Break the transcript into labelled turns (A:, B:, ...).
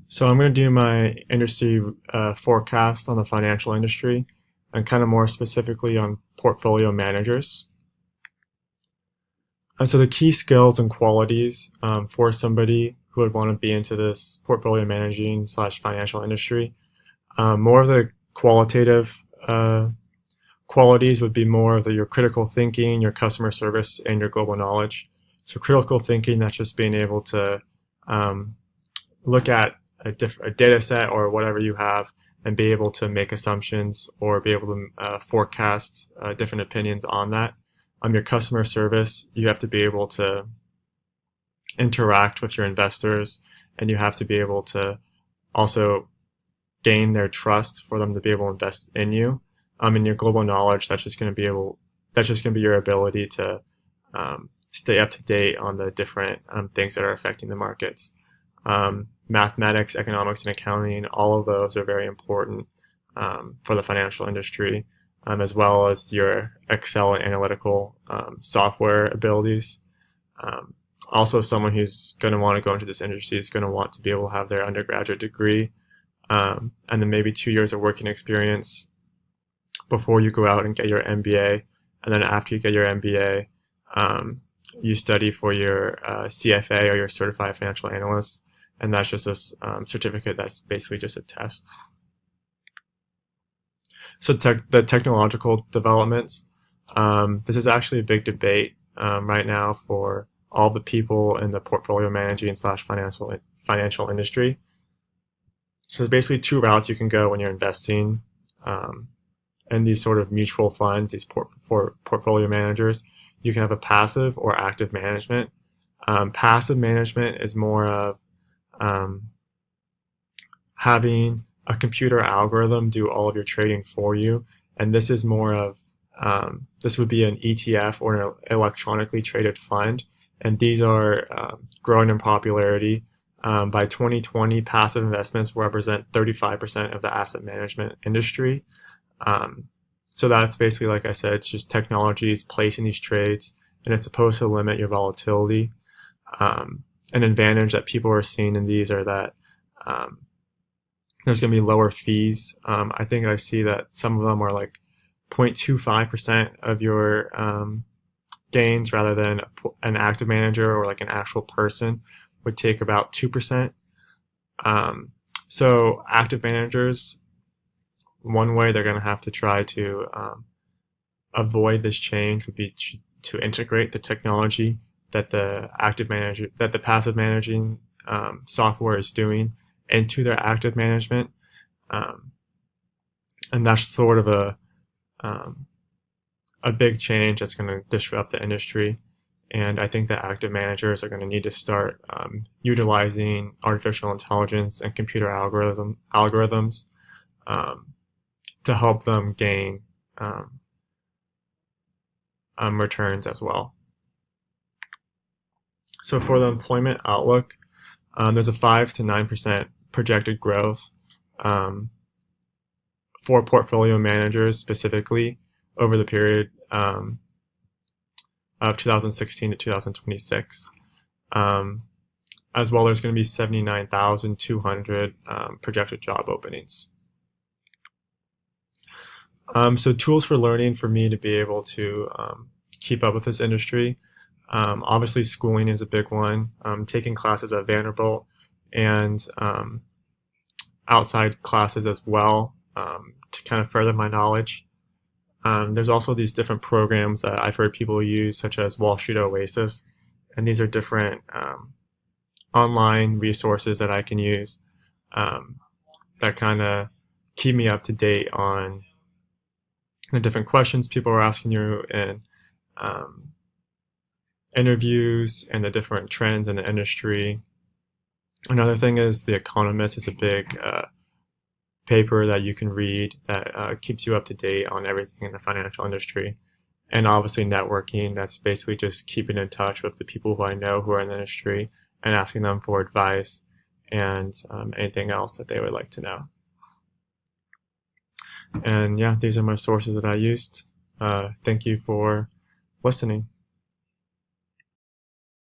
A: So I'm going to do my industry forecast on the financial industry and kind of more specifically on portfolio managers. And so the key skills and qualities for somebody who would want to be into this portfolio managing slash financial industry, more of the qualitative qualities would be more of your critical thinking, your customer service, and your global knowledge. So critical thinking, that's just being able to look at a data set or whatever you have and be able to make assumptions or be able to forecast different opinions on that. Your customer service, you have to be able to interact with your investors, and you have to be able to also gain their trust for them to be able to invest in you. In your global knowledge, that's just going to be your ability to stay up to date on the different things that are affecting the markets. Mathematics, economics, and accounting, all of those are very important for the financial industry, as well as your Excel and analytical software abilities. Also, someone who's going to want to go into this industry is going to want to be able to have their undergraduate degree and then maybe 2 years of working experience before you go out and get your MBA. And then after you get your MBA, you study for your CFA or your Certified Financial Analyst, and that's just a certificate that's basically just a test. So the technological developments, this is actually a big debate right now for all the people in the portfolio managing slash financial industry. So there's basically two routes you can go when you're investing in these sort of mutual funds, these portfolio managers. You can have a passive or active management. Passive management is more of having a computer algorithm do all of your trading for you, and this is more of this would be an ETF or an electronically traded fund, and these are growing in popularity. By 2020, passive investments will represent 35% of the asset management industry. So that's basically, like I said, it's just technologies placing these trades, and it's supposed to limit your volatility. An advantage that people are seeing in these are that there's going to be lower fees. I think I see that some of them are like 0.25% of your gains, rather than an active manager or like an actual person would take about 2%. So active managers, one way they're going to have to try to avoid this change would be to integrate the technology that the passive managing software is doing into their active management, and that's sort of a big change that's going to disrupt the industry. And I think that active managers are going to need to start utilizing artificial intelligence and computer algorithms to help them gain returns as well. So for the employment outlook, there's a 5 to 9% projected growth for portfolio managers specifically over the period of 2016 to 2026. As well, there's going to be 79,200 projected job openings. So tools for learning for me to be able to keep up with this industry. Obviously, schooling is a big one. Taking classes at Vanderbilt and outside classes as well to kind of further my knowledge. There's also these different programs that I've heard people use, such as Wall Street Oasis, and these are different online resources that I can use that kind of keep me up to date on the different questions people are asking you in interviews and the different trends in the industry. Another thing is The Economist is a big paper that you can read that keeps you up to date on everything in the financial industry. And obviously networking, that's basically just keeping in touch with the people who I know who are in the industry and asking them for advice and anything else that they would like to know. And yeah, these are my sources that I used. Thank you for listening.